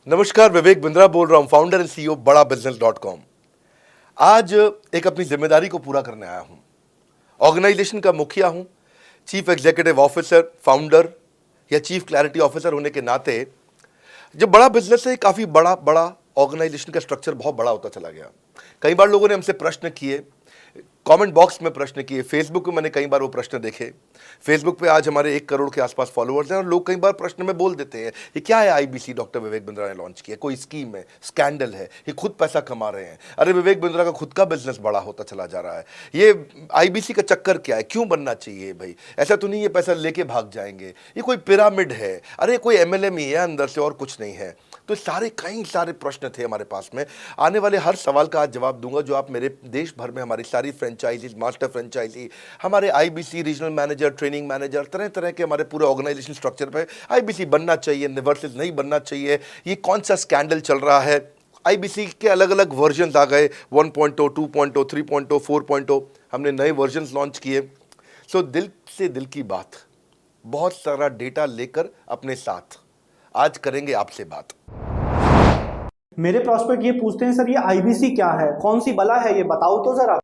नमस्कार, विवेक बिंद्रा बोल रहा हूं, फाउंडर एंड सीईओ बड़ा बिजनेस.com। आज एक अपनी जिम्मेदारी को पूरा करने आया हूं। ऑर्गेनाइजेशन का मुखिया हूं, चीफ एग्जीक्यूटिव ऑफिसर, फाउंडर या चीफ क्लैरिटी ऑफिसर होने के नाते जब बड़ा बिजनेस है, काफी बड़ा बड़ा ऑर्गेनाइजेशन का स्ट्रक्चर बहुत बड़ा होता चला गया। कई बार लोगों ने हमसे प्रश्न किए, कमेंट बॉक्स में प्रश्न किए, फेसबुक पे मैंने कई बार वो प्रश्न देखे। फेसबुक पे आज हमारे 1 करोड़ के आसपास फॉलोअर्स हैं और लोग कई बार प्रश्न में बोल देते हैं, ये क्या है आईबीसी डॉक्टर विवेक बिंद्रा ने लॉन्च किया, कोई स्कीम है, स्कैंडल है, ये खुद पैसा कमा रहे हैं। अरे विवेक बिंद्रा का खुद का बिजनेस बड़ा होता चला जा रहा है, ये आईबीसी का चक्कर क्या है, क्यों बनना चाहिए भाई, ऐसा तो नहीं ये पैसा लेके भाग जाएंगे, ये कोई पिरामिड है, अरे कोई एमएलएम ही है अंदर से और कुछ नहीं है। तो कई सारे प्रश्न थे हमारे पास में। आने वाले हर सवाल का आज जवाब दूंगा जो आप मेरे देश भर में हमारी सारी फ्रेंचाइजीज, मास्टर फ्रेंचाइजी, हमारे IBC regional manager, training manager, तरह तरह के हमारे पूरे ऑर्गेनाइजेशन स्ट्रक्चर पे आईबीसी बनना चाहिए वर्सेस नहीं बनना चाहिए, ये कौन सा स्कैंडल चल रहा है। आईबीसी के अलग अलग वर्जन आ गए, 1.0, 2.0, 3.0, 4.0, हमने नए वर्जन लॉन्च किए। सो दिल से दिल की बात, बहुत सारा डेटा लेकर अपने साथ आज करेंगे आपसे बात। मेरे प्रॉस्पेक्ट ये पूछते हैं, सर ये आईबीसी क्या है, कौन सी बला है, ये बताओ तो जरा।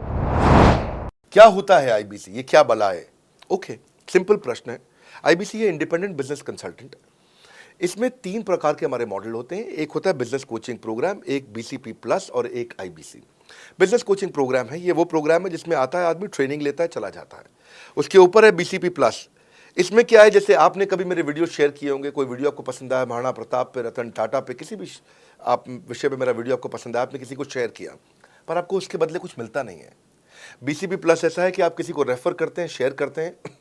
क्या होता है आईबीसी, ये क्या बला है? ओके, सिंपल प्रश्न है। आईबीसी है इंडिपेंडेंट बिजनेस कंसल्टेंट। इसमें 3 प्रकार के हमारे मॉडल होते हैं। एक होता है बिजनेस कोचिंग प्रोग्राम, एक बीसीपी प्लस और एक आईबीसी। बिजनेस कोचिंग प्रोग्राम है, ये वो प्रोग्राम है जिसमें आता है आदमी, ट्रेनिंग लेता है, चला जाता है। उसके ऊपर है बीसीपी प्लस। इसमें क्या है, जैसे आपने कभी मेरे वीडियो शेयर किए होंगे, कोई वीडियो आपको पसंद आया, महाराणा प्रताप पे, रतन टाटा पे, किसी भी आप विषय पे मेरा वीडियो आपको पसंद आया, आपने किसी को शेयर किया, पर आपको उसके बदले कुछ मिलता नहीं है। बीसीपी प्लस ऐसा है कि आप किसी को रेफर करते हैं, शेयर करते हैं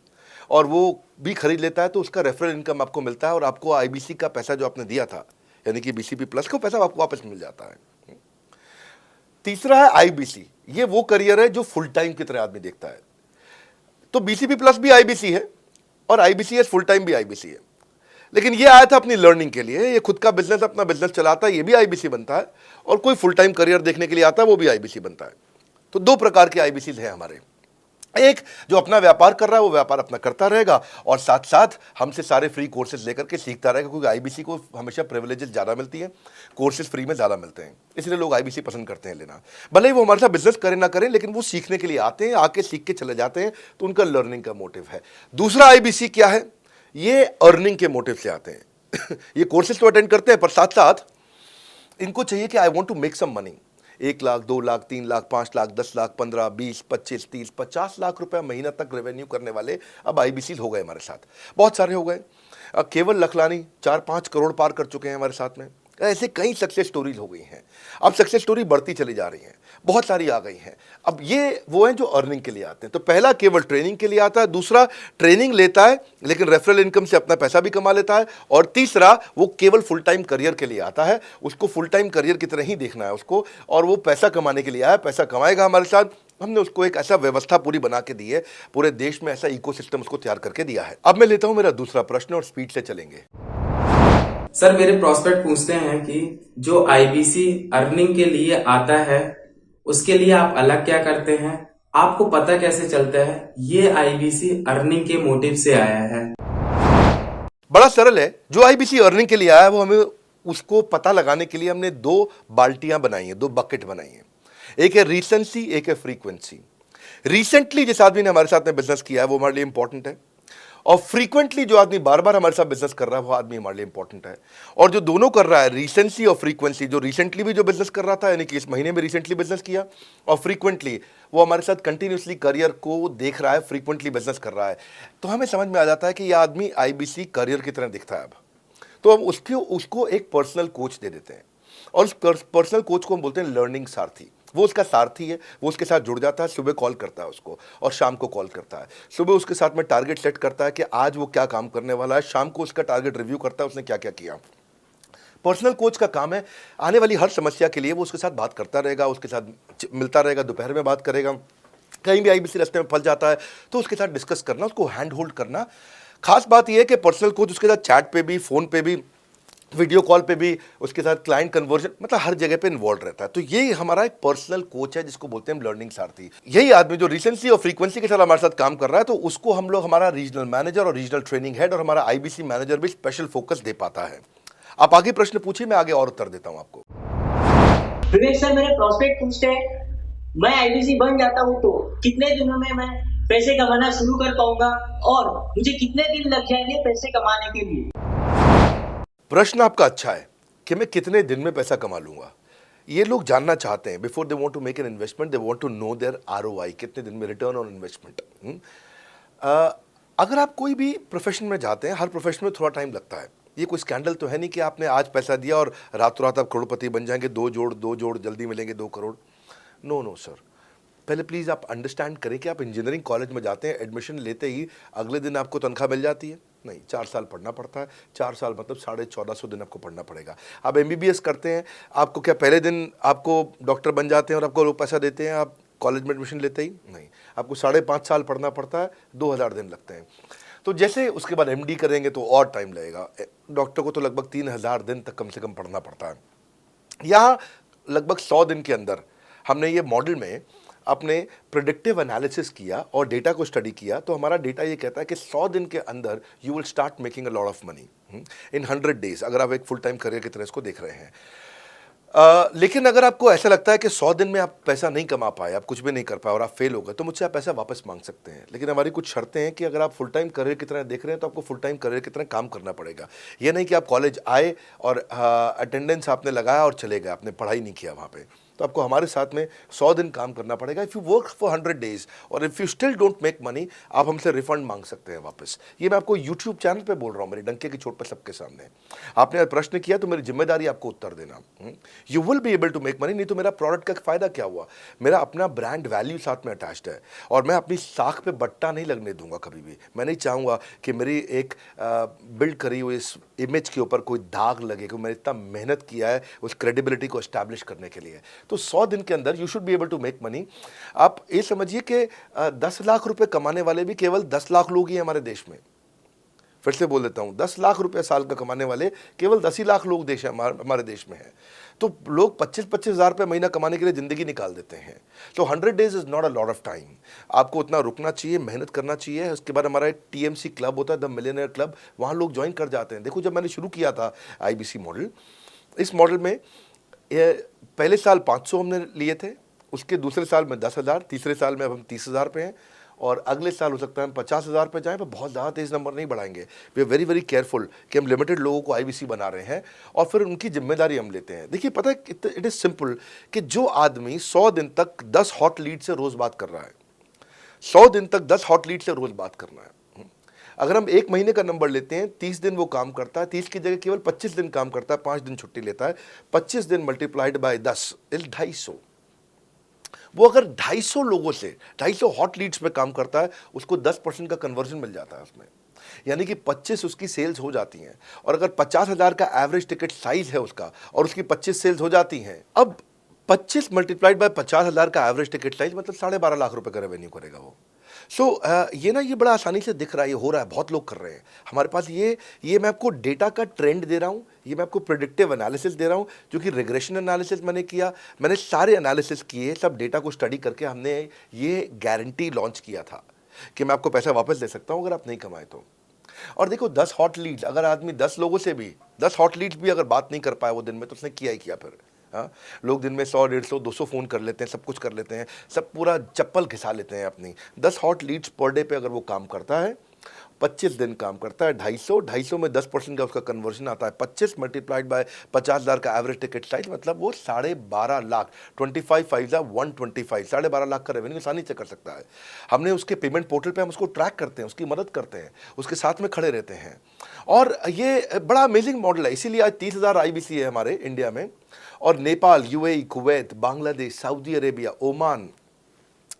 और वो भी खरीद लेता है, तो उसका रेफरल इनकम आपको मिलता है और आपको आईबीसी का पैसा जो आपने दिया था, यानी कि बीसीपी प्लस का पैसा आपको वापस मिल जाता है। तीसरा है आईबीसी। ये वो करियर है जो फुल टाइम की तरह आदमी देखता है। तो बीसीपी प्लस भी आईबीसी है और आईबीसी है, फुल टाइम भी आईबीसी है। लेकिन ये आया था अपनी लर्निंग के लिए, ये खुद का बिजनेस, अपना बिजनेस चलाता है, ये भी आईबीसी बनता है, और कोई फुल टाइम करियर देखने के लिए आता है, वो भी आईबीसी बनता है। तो 2 प्रकार के आईबीसी हैं हमारे। एक जो अपना व्यापार कर रहा है वो व्यापार अपना करता रहेगा और साथ साथ हमसे सारे फ्री कोर्सेज लेकर के सीखता रहेगा, क्योंकि आईबीसी को हमेशा प्रिविलेजेस ज़्यादा मिलती हैं, कोर्सेज फ्री में ज़्यादा मिलते हैं, इसलिए लोग आईबीसी पसंद करते हैं लेना। भले ही वो हमारे साथ बिजनेस करें ना करें, लेकिन वो सीखने के लिए आते हैं, आके सीख के चले जाते हैं, तो उनका लर्निंग का मोटिव है। दूसरा आईबीसी क्या है, ये अर्निंग के मोटिव से आते हैं। ये कोर्सेज तो अटेंड करते हैं, पर साथ साथ इनको चाहिए कि I want to make some money. 1 lakh, 2 lakh, 3 lakh, 5 lakh, 10 lakh, 15, 20, 25, 30, 50 lakh रुपए महीना तक रेवेन्यू करने वाले अब आईबीसी हो गए हमारे साथ, बहुत सारे हो गए। केवल लखलानी 4-5 करोड़ पार कर चुके हैं हमारे साथ में। ऐसे कई सक्सेस स्टोरीज हो गई हैं। अब सक्सेस स्टोरी बढ़ती चली जा रही हैं, बहुत सारी आ गई हैं। अब ये वो हैं जो अर्निंग के लिए आते हैं। तो पहला केवल ट्रेनिंग के लिए आता है, दूसरा ट्रेनिंग लेता है लेकिन रेफरल इनकम से अपना पैसा भी कमा लेता है, और तीसरा वो केवल फुल टाइम करियर के लिए आता है। उसको फुल टाइम करियर की तरह ही देखना है उसको, और वो पैसा कमाने के लिए आया, पैसा कमाएगा हमारे साथ। हमने उसको एक ऐसा व्यवस्था पूरी बना के दी है, पूरे देश में ऐसा इकोसिस्टम उसको तैयार करके दिया है। अब मैं लेता हूं मेरा दूसरा प्रश्न और स्पीड से चलेंगे। सर मेरे प्रोस्पेक्ट पूछते हैं कि जो आईबीसी अर्निंग के लिए आता है उसके लिए आप अलग क्या करते हैं, आपको पता कैसे चलता है ये आईबीसी अर्निंग के मोटिव से आया है? बड़ा सरल है। जो आईबीसी अर्निंग के लिए आया है वो हमें उसको पता लगाने के लिए हमने 2 बाल्टियां बनाई हैं, 2 बकेट बनाई हैं। एक है रीसेंसी, एक है फ्रीक्वेंसी। रिसेंटली जिस आदमी ने हमारे साथ में बिजनेस किया है वो हमारे लिए इंपॉर्टेंट है, और फ्रीक्वेंटली जो आदमी बार बार हमारे साथ बिजनेस कर रहा है वो आदमी हमारे लिए इंपॉर्टेंट है। और जो दोनों कर रहा है, रिसेंसी और फ्रीक्वेंसी, जो रिसेंटली भी जो बिजनेस कर रहा था, यानी कि इस महीने में रिसेंटली बिजनेस किया, और फ्रीक्वेंटली वो हमारे साथ कंटिन्यूसली करियर को देख रहा है, फ्रीक्वेंटली बिजनेस कर रहा है, तो हमें समझ में आ जाता है कि यह आदमी आईबीसी करियर की तरह दिखता है। अब तो हम उसको एक पर्सनल कोच दे देते हैं, और उस पर्सनल कोच को हम बोलते हैं लर्निंग सारथी। वो उसका सारथी है, वो उसके साथ जुड़ जाता है, सुबह कॉल करता है उसको और शाम को कॉल करता है। सुबह उसके साथ में टारगेट सेट करता है कि आज वो क्या काम करने वाला है, शाम को उसका टारगेट रिव्यू करता है उसने क्या क्या किया। पर्सनल कोच का काम है आने वाली हर समस्या के लिए वो उसके साथ बात करता रहेगा, उसके साथ मिलता रहेगा, दोपहर में बात करेगा, कहीं भी आईबीसी रास्ते में फंस जाता है तो उसके साथ डिस्कस करना, उसको हैंड होल्ड करना। खास बात यह है कि पर्सनल कोच उसके साथ चैट पे भी, फोन पे भी, वीडियो कॉल पे भी, उसके साथ क्लाइंट कन्वर्जन, मतलब हर जगह पे इन्वॉल्व रहता है। तो ये हमारा एक पर्सनल कोच है जिसको बोलते हैं हम लर्निंग सारथी। यही आदमी जो रिसेंसी और फ्रीक्वेंसी के साथ हमारे साथ काम कर रहा है, तो उसको हम लोग हमारा रीजनल मैनेजर और रीजनल ट्रेनिंग हेड और हमारा आईबीसी मैनेजर भी स्पेशल फोकस दे पाता है। आप आगे प्रश्न पूछिए, मैं आगे और उत्तर देता हूं आपको। विवेक सर, मेरे प्रोस्पेक्ट पूछते हैं, मैं आईबीसी बन जाता हूँ तो कितने दिनों में मैं पैसे कमाना शुरू कर पाऊंगा और मुझे कितने दिन लग जाएंगे पैसे कमाने के लिए? प्रश्न आपका अच्छा है कि मैं कितने दिन में पैसा कमा लूंगा। ये लोग जानना चाहते हैं, before they want to make an investment they want to know their ROI, कितने दिन में रिटर्न ऑन इन्वेस्टमेंट। अगर आप कोई भी प्रोफेशन में जाते हैं, हर प्रोफेशन में थोड़ा टाइम लगता है। ये कोई स्कैंडल तो है नहीं कि आपने आज पैसा दिया और रातों रात आप करोड़पति बन जाएंगे, दो जोड़ जल्दी मिलेंगे 2 करोड़। नो सर, पहले प्लीज़ आप अंडरस्टैंड करें कि आप इंजीनियरिंग कॉलेज में जाते हैं, एडमिशन लेते ही अगले दिन आपको तनख्वाह मिल जाती है? नहीं, 4 साल पढ़ना पड़ता है। 4 साल मतलब 1450 दिन आपको पढ़ना पड़ेगा। आप एमबीबीएस करते हैं, आपको क्या पहले दिन आपको डॉक्टर बन जाते हैं और आपको लोग पैसा देते हैं आप कॉलेज में एडमिशन लेते ही? नहीं, आपको 5.5 साल पढ़ना पड़ता है, 2000 दिन लगते हैं। तो जैसे उसके बाद एमडी करेंगे तो और टाइम लगेगा। डॉक्टर को तो लगभग 3000 दिन तक कम से कम पढ़ना पड़ता है। यहाँ लगभग 100 दिन के अंदर हमने ये मॉडल में अपने प्रिडिक्टिव एनालिसिस किया और डेटा को स्टडी किया, तो हमारा डेटा ये कहता है कि 100 दिन के अंदर you will start making a lot of money in 100 days, अगर आप एक फुल टाइम करियर की तरह इसको देख रहे हैं। लेकिन अगर आपको ऐसा लगता है कि 100 दिन में आप पैसा नहीं कमा पाए, आप कुछ भी नहीं कर पाए और आप फेल हो गए, तो मुझसे आप पैसा वापस मांग सकते हैं। लेकिन हमारी कुछ शर्तें हैं कि अगर आप फुल टाइम करियर की तरह देख रहे हैं तो आपको फुल टाइम करियर की तरह काम करना पड़ेगा। ये नहीं कि आप कॉलेज आए और अटेंडेंस आपने लगाया और चले गए, आपने पढ़ाई नहीं किया वहाँ पे। तो आपको हमारे साथ में 100 दिन काम करना पड़ेगा। If you work for 100 days और if you still don't make money, आप हमसे रिफंड मांग सकते हैं वापस। ये मैं आपको यूट्यूब चैनल पे बोल रहा हूँ, मेरे डंके की चोट पे सबके सामने। आपने प्रश्न किया तो मेरी जिम्मेदारी आपको उत्तर देना। You will be able to make money, नहीं तो मेरा प्रोडक्ट का फ़ायदा क्या हुआ? मेरा अपना ब्रांड वैल्यू साथ में अटैच्ड है और मैं अपनी साख पे बट्टा नहीं लगने दूंगा कभी भी। मैं नहीं चाहूँगा कि मेरी एक बिल्ड करी हुई इस इमेज के ऊपर कोई दाग लगे, क्योंकि मैंने इतना मेहनत किया है उस क्रेडिबिलिटी को एस्टैब्लिश करने के लिए। तो 100 दिन के अंदर you should be able to make money. आप ये समझिए कि 10 लाख रुपए कमाने वाले भी केवल 10 लाख लोग ही हैं हमारे देश में। फिर से बोल देता हूं, 10 लाख रुपए साल का कमाने वाले केवल 10 ही लाख लोग हमारे देश में हैं। तो लोग 25-25 हज़ार रुपये महीना कमाने के लिए ज़िंदगी निकाल देते हैं। तो 100 days is not a lot of time. आपको उतना रुकना चाहिए, मेहनत करना चाहिए। उसके बाद हमारा एक टीएमसी क्लब होता है, द मिलियनेयर क्लब, वहाँ लोग ज्वाइन कर जाते हैं। देखो, जब मैंने शुरू किया था आईबीसी मॉडल, इस मॉडल में पहले साल 500 हमने लिए थे, उसके दूसरे साल में 10,000, तीसरे साल में अब हम 30,000 पे हैं और अगले साल हो सकता है हम 50,000 पे जाएं, पर बहुत ज़्यादा तेज़ नंबर नहीं बढ़ाएंगे। We are very very careful कि हम लिमिटेड लोगों को आईबीसी बना रहे हैं और फिर उनकी जिम्मेदारी हम लेते हैं। देखिए, पता है इट इज़ सिंपल कि जो आदमी 100 दिन तक 10 हॉट लीड से रोज़ बात कर रहा है, 100 दिन तक 10 हॉट लीड से रोज़ बात करना है। अगर हम 1 महीने का नंबर लेते हैं, 30 दिन वो काम करता है, 30 की जगह केवल 25 दिन काम करता है, 5 दिन छुट्टी लेता है, 25 दिन मल्टीप्लाइड बाय 10 इज 250। वो अगर 250 लोगों से 250 हॉट लीड्स पे काम करता है, उसको 10% का कन्वर्जन मिल जाता है उसमें, यानी कि 25 उसकी सेल्स हो जाती हैं। और अगर 50,000 का एवरेज टिकट साइज है उसका और उसकी 25 सेल्स हो जाती हैं, अब 25 मल्टीप्लाइड बाय 50,000 का एवरेज टिकट साइज मतलब 12.5 लाख रुपए का रेवेन्यू करेगा वो। ये बड़ा आसानी से दिख रहा है, ये हो रहा है, बहुत लोग कर रहे हैं हमारे पास। ये मैं आपको डेटा का ट्रेंड दे रहा हूँ, ये मैं आपको प्रेडिक्टिव एनालिसिस दे रहा हूँ, जो कि रिग्रेशन एनालिसिस मैंने किया। मैंने सारे एनालिसिस किए, सब डेटा को स्टडी करके हमने ये गारंटी लॉन्च किया था कि मैं आपको पैसा वापस दे सकता हूँ अगर आप नहीं कमाए तो। और देखो, 10 हॉट लीड्स, अगर आदमी 10 लोगों से भी 10 हॉट लीड्स भी अगर बात नहीं कर पाया वो दिन में, तो उसने किया ही किया फिर। हाँ, लोग दिन में 100, 150, 200 फ़ोन कर लेते हैं, सब कुछ कर लेते हैं, सब पूरा चप्पल घिसा लेते हैं अपनी। 10 हॉट लीड्स पर डे पे अगर वो काम करता है, 25 दिन काम करता है, 250 में 10% का उसका कन्वर्जन आता है, 25 मल्टीप्लाइड बाय 50,000 का एवरेज टिकट साइज, मतलब वो 12.5 लाख, 25 5 125, 12.5 लाख का रेवेन्यू आसानी से कर सकता है। हमने उसके पेमेंट पोर्टल पे हम उसको ट्रैक करते हैं, उसकी मदद करते हैं, उसके साथ में खड़े रहते हैं। और ये बड़ा अमेजिंग मॉडल है, इसीलिए आज 30,000 आईबीसी है हमारे इंडिया में। और Nepal, UAE, Kuwait, Bangladesh, Saudi Arabia, Oman,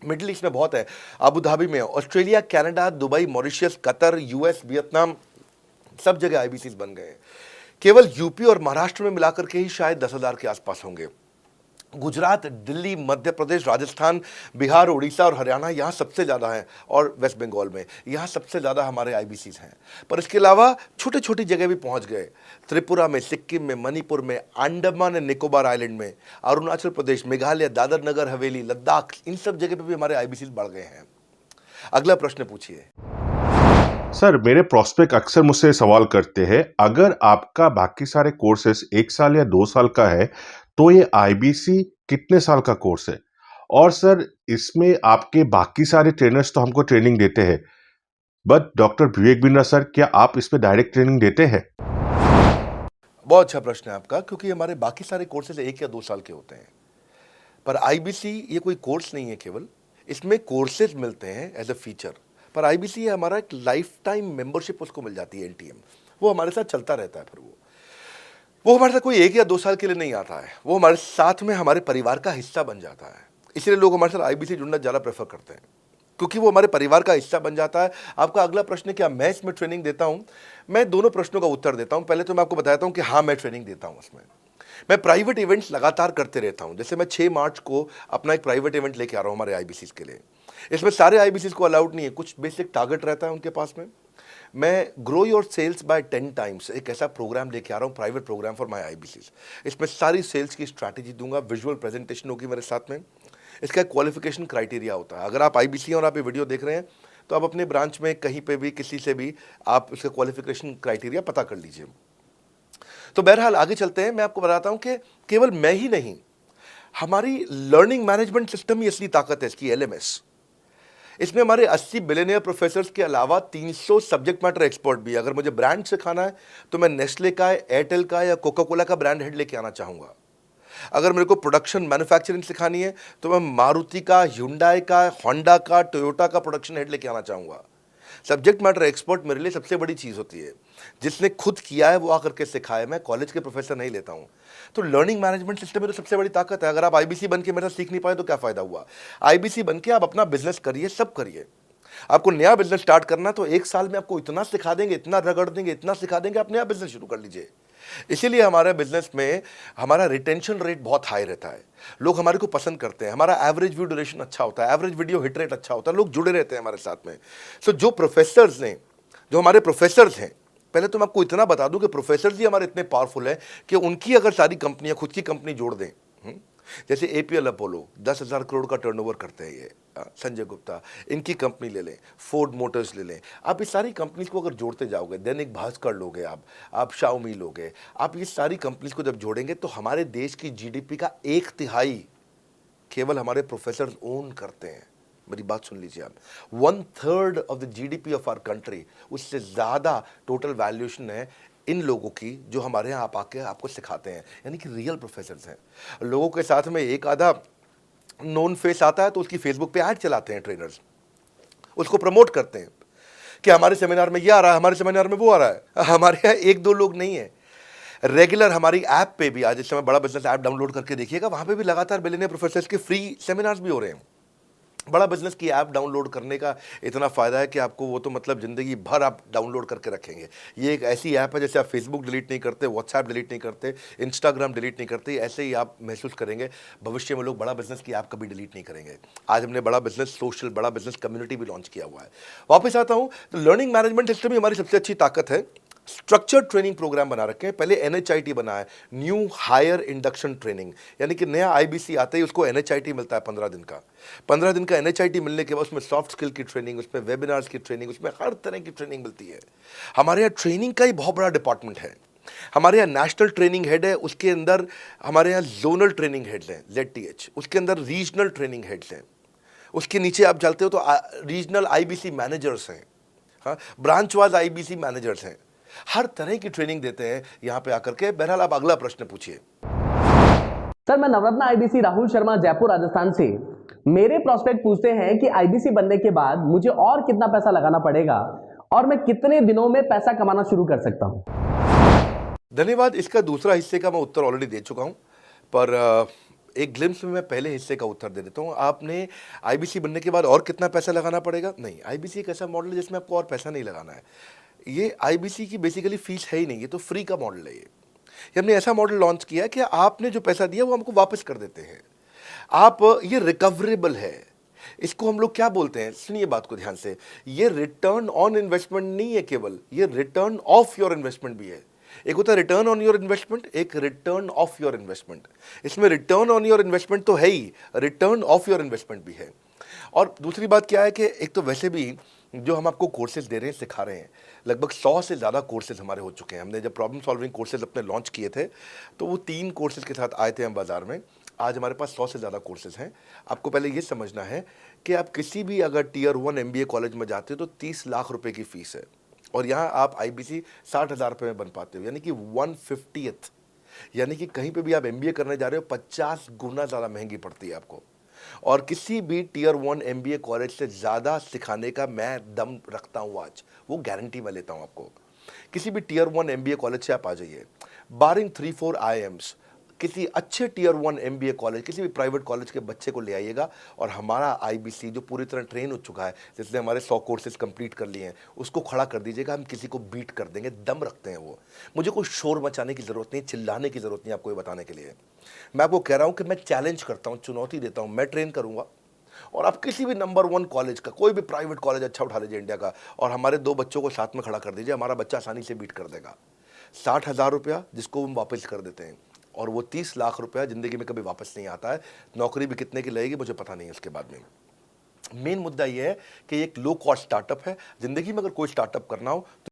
middle east में बहुत है, अबू धाबी में, Australia, Canada, Dubai, Mauritius, Qatar, US, Vietnam, सब जगह आईबीसीज बन गए हैं। केवल यूपी और महाराष्ट्र में मिलाकर के ही शायद 10,000 के आसपास होंगे। गुजरात, दिल्ली, मध्य प्रदेश, राजस्थान, बिहार, उड़ीसा और हरियाणा यहाँ सबसे ज़्यादा हैं, और वेस्ट बंगाल में यहाँ सबसे ज़्यादा हमारे आईबीसीज हैं। पर इसके अलावा छोटी छोटी जगह भी पहुँच गए, त्रिपुरा में, सिक्किम में, मणिपुर में, अंडमान एंड निकोबार आइलैंड में, अरुणाचल प्रदेश, मेघालय, दादर नगर हवेली, लद्दाख, इन सब जगह पे भी हमारे आईबीसीज बढ़ गए हैं। अगला प्रश्न पूछिए। सर मेरे प्रोस्पेक्ट अक्सर मुझसे सवाल करते हैं, अगर आपका बाकी सारे कोर्सेस 1 साल या 2 साल का है तो ये आईबीसी कितने साल का कोर्स है? और सर इसमें आपके बाकी सारे ट्रेनर्स तो हमको ट्रेनिंग देते हैं, but doctor Vivek Bindra sir, क्या आप इसमें डायरेक्ट ट्रेनिंग देते हैं? बहुत अच्छा प्रश्न है आपका, क्योंकि हमारे बाकी सारे कोर्सेज 1 या 2 साल के होते हैं, पर आईबीसी ये कोई कोर्स नहीं है केवल, इसमें कोर्सेज मिलते हैं एज अ फीचर। पर आईबीसी हमारा एक लाइफ टाइम मेंबरशिप उसको मिल जाती है, एनटीएम, वो हमारे साथ चलता रहता है। फिर वो हमारे साथ कोई 1 या 2 साल के लिए नहीं आता है, वो हमारे साथ में हमारे परिवार का हिस्सा बन जाता है। इसलिए लोग हमारे साथ आईबीसी जुड़ना ज़्यादा प्रेफर करते हैं, क्योंकि वो हमारे परिवार का हिस्सा बन जाता है। आपका अगला प्रश्न है, क्या मैं इसमें ट्रेनिंग देता हूं? मैं दोनों प्रश्नों का उत्तर देता हूं। पहले तो मैं आपको बताता हूं कि हाँ, मैं ट्रेनिंग देता हूं। उसमें मैं प्राइवेट इवेंट्स लगातार करते रहता हूं। जैसे मैं 6 मार्च को अपना एक प्राइवेट इवेंट लेके आ रहा हूं हमारे आईबीसी के लिए। इसमें सारे आईबीसी को अलाउड नहीं है, कुछ बेसिक टारगेट रहता है उनके पास में। मैं grow your sales by 10 times एक ऐसा प्रोग्राम लेके आ रहा हूँ, private program for my IBC. इसमें सारी सेल्स की स्ट्रैटेजी दूंगा, विजुअल प्रेजेंटेशन होगी मेरे साथ में। इसका क्वालिफिकेशन क्राइटेरिया होता है। अगर आप आईबीसी और आप ये वीडियो देख रहे हैं तो आप अपने ब्रांच में कहीं पे भी किसी से भी आप इसका क्वालिफिकेशन क्राइटेरिया पता कर लीजिए। तो बहरहाल आगे चलते हैं। मैं आपको बताता हूं कि केवल मैं ही नहीं, हमारी लर्निंग मैनेजमेंट सिस्टम ही असली ताकत है इसकी, एलएमएस। इसमें हमारे 80 बिलियनियर प्रोफेसर्स के अलावा 300 सब्जेक्ट मैटर एक्सपर्ट भी। अगर मुझे ब्रांड सिखाना है तो मैं नेस्ले का, एयरटेल का या कोका कोला का ब्रांड हेड लेके आना चाहूँगा। अगर मेरे को प्रोडक्शन मैन्युफैक्चरिंग सिखानी है तो मैं मारुति का, ह्युंडई का, होंडा का, टोयोटा का प्रोडक्शन हेड लेके आना चाहूँगा। सब्जेक्ट मैटर एक्सपर्ट मेरे लिए सबसे बड़ी चीज़ होती है। जिसने खुद किया है वो आकर के सिखाए। मैं कॉलेज के प्रोफेसर नहीं लेता हूँ। तो लर्निंग मैनेजमेंट सिस्टम में तो सबसे बड़ी ताकत है। अगर आप आईबीसी बन के मेरे साथ सीख नहीं पाए तो क्या फ़ायदा हुआ? आईबीसी बन के आप अपना बिजनेस करिए, सब करिए। आपको नया बिजनेस स्टार्ट करना तो 1 साल में आपको इतना सिखा देंगे, इतना रगड़ देंगे, इतना सिखा देंगे, आप नया बिजनेस शुरू कर लीजिए। इसीलिए हमारे बिजनेस में हमारा रिटेंशन रेट बहुत हाई रहता है। लोग हमारे को पसंद करते हैं। हमारा एवरेज व्यू ड्यूरेशन अच्छा होता है, एवरेज वीडियो हिट रेट अच्छा होता है, लोग जुड़े रहते हैं हमारे साथ में। सो जो प्रोफेसर्स ने, जो हमारे प्रोफेसर्स हैं, पहले तो मैं आपको इतना बता दूं कि प्रोफेसर्स ही हमारे इतने पावरफुल हैं कि उनकी अगर सारी कंपनियां खुद की कंपनी जोड़ दें, जैसे एपीएल अपोलो 10,000 करोड़ का टर्नओवर करते हैं ये, संजय गुप्ता, इनकी कंपनी ले लें, फोर्ड मोटर्स ले लें, आप इस सारी कंपनीज को अगर जोड़ते जाओगे, दैनिक भास्कर लोगे, आप शाओमी लोगे, आप ये सारी कंपनीज को जब जोड़ेंगे तो हमारे देश की जीडीपी का 1/3 केवल हमारे प्रोफेसर ओन करते हैं। मेरी बात सुन लीजिए आप, 1/3 of the GDP of our country, उससे ज़्यादा टोटल वैल्यूएशन है इन लोगों की जो हमारे यहाँ आप आके आपको सिखाते हैं, यानी कि रियल प्रोफेसर्स हैं। लोगों के साथ में एक आधा नोन फेस आता है तो उसकी फेसबुक पे ऐड चलाते हैं ट्रेनर्स, उसको प्रमोट करते हैं कि हमारे सेमिनार में ये आ रहा है, हमारे सेमिनार में वो आ रहा है। हमारे यहाँ 1-2 लोग नहीं है, रेगुलर हमारी ऐप पे भी, आज इस समय बड़ा बिजनेस ऐप डाउनलोड करके देखिएगा, वहाँ पे भी लगातार बिलियनियर प्रोफेसर्स के फ्री सेमिनार्स भी हो रहे हैं। बड़ा बिजनेस की ऐप डाउनलोड करने का इतना फ़ायदा है कि आपको वो तो मतलब ज़िंदगी भर आप डाउनलोड करके रखेंगे। ये एक ऐसी ऐप है जैसे आप फेसबुक डिलीट नहीं करते, व्हाट्सएप डिलीट नहीं करते, इंस्टाग्राम डिलीट नहीं करते, ऐसे ही आप महसूस करेंगे। भविष्य में लोग बड़ा बिजनेस की ऐप कभी डिलीट नहीं करेंगे। आज हमने बड़ा बिजनेस सोशल, बड़ा बिजनेस कम्युनिटी भी लॉन्च किया हुआ है। वापस आता हूँ तो लर्निंग मैनेजमेंट सिस्टम ही हमारी सबसे अच्छी ताकत है। स्ट्रक्चर्ड ट्रेनिंग प्रोग्राम बना रखे हैं। पहले एनएचआईटी बना है, न्यू हायर इंडक्शन ट्रेनिंग, यानी कि नया आईबीसी आते ही उसको एनएचआईटी मिलता है 15 दिन का। 15 दिन का एनएचआईटी मिलने के बाद उसमें सॉफ्ट स्किल की ट्रेनिंग, उसमें वेबिनार्स की ट्रेनिंग, उसमें हर तरह की ट्रेनिंग मिलती है। हमारे यहाँ ट्रेनिंग का ही बहुत बड़ा डिपार्टमेंट है। हमारे यहाँ नेशनल ट्रेनिंग हेड है, उसके अंदर हमारे यहाँ जोनल ट्रेनिंग हेड्स हैं, ZTH, उसके अंदर रीजनल ट्रेनिंग हेड्स हैं, उसके नीचे आप चलते हो तो रीजनल आईबीसी मैनेजर्स हैं, हाँ, ब्रांच वाइज आईबीसी मैनेजर्स हैं। हर तरह की ट्रेनिंग देते हैं यहाँ पे आकर के। बहरहाल आप अगला प्रश्न पूछिए। सर मैं नवरत्न आईबीसी राहुल शर्मा, जयपुर राजस्थान से। मेरे प्रोस्पेक्ट पूछते हैं कि आईबीसी बनने के बाद मुझे और कितना पैसा लगाना पड़ेगा और मैं कितने दिनों में पैसा कमाना शुरू कर सकता हूं? धन्यवाद। इसका दूसरा हिस्से का मैं उत्तर ऑलरेडी दे चुका हूं, पर एक ग्लिम्स में मैं पहले हिस्से का उत्तर दे देता हूं। आपने आईबीसी बनने के बाद और कितना पैसा लगाना पड़ेगा? नहीं, आईबीसी एक ऐसा मॉडल है जिसमें आपको और पैसा नहीं लगाना है। ये आईबीसी की बेसिकली फीस है ही नहीं, ये तो फ्री का मॉडल है। ये हमने ऐसा मॉडल लॉन्च किया कि आपने जो पैसा दिया वो हमको वापस कर देते हैं आप। ये रिकवरेबल है। इसको हम लोग क्या बोलते हैं, सुनिए बात को ध्यान से, ये रिटर्न ऑन इन्वेस्टमेंट नहीं है केवल, ये रिटर्न ऑफ योर इन्वेस्टमेंट भी है। एक होता है रिटर्न ऑन योर इन्वेस्टमेंट, एक रिटर्न ऑफ योर इन्वेस्टमेंट। इसमें रिटर्न ऑन योर इन्वेस्टमेंट तो है ही, रिटर्न ऑफ योर इन्वेस्टमेंट भी है। और दूसरी बात क्या है कि एक तो वैसे भी जो हम आपको कोर्सेज दे रहे हैं, सिखा रहे हैं, लगभग 100 से ज़्यादा कोर्सेज हमारे हो चुके हैं। हमने जब प्रॉब्लम सॉल्विंग कोर्सेज अपने लॉन्च किए थे तो वो 3 कोर्सेज के साथ आए थे हम बाज़ार में। आज हमारे पास 100 से ज़्यादा कोर्सेज हैं। आपको पहले ये समझना है कि आप किसी भी अगर टियर 1 MBA कॉलेज में जाते हो तो 30 लाख रुपए की फ़ीस है, और यहाँ आप IBC 60,000 रुपये में बन पाते हो, यानी कि 1/50th। यानी कि कहीं पे भी आप MBA करने जा रहे हो 50 गुना ज़्यादा महंगी पड़ती है आपको। और किसी भी टियर 1 MBA कॉलेज से ज़्यादा सिखाने का मैं दम रखता हूँ आज, वो गारंटी मैं लेता हूँ आपको। किसी भी टियर 1 MBA कॉलेज से आप आ जाइए, बारिंग 3-4 IIMs, किसी अच्छे टियर 1 MBA कॉलेज, किसी भी प्राइवेट कॉलेज के बच्चे को ले आइएगा, और हमारा IBC जो पूरी तरह ट्रेन हो चुका है, जिसने हमारे 100 कोर्सेज कंप्लीट कर लिए हैं, उसको खड़ा कर दीजिएगा, हम किसी को बीट कर देंगे। दम रखते हैं वो। मुझे कोई शोर मचाने की ज़रूरत नहीं, चिल्लाने की ज़रूरत नहीं आपको ये बताने के लिए। मैं आपको कह रहा हूँ कि मैं चैलेंज करता हूँ, चुनौती देता हूँ, मैं ट्रेन करूँगा, और आप किसी भी नंबर 1 कॉलेज का, कोई भी प्राइवेट कॉलेज अच्छा उठा लीजिए इंडिया का, और हमारे 2 बच्चों को साथ में खड़ा कर दीजिए, हमारा बच्चा आसानी से बीट कर देगा। 60,000 रुपया जिसको हम वापस कर देते हैं, और वो 30 लाख रुपया ज़िंदगी में कभी वापस नहीं आता है। नौकरी भी कितने की लगेगी मुझे पता नहीं है उसके बाद में। मेन मुद्दा ये है कि एक लो कॉस्ट स्टार्टअप है। ज़िंदगी में अगर कोई स्टार्टअप करना हो तो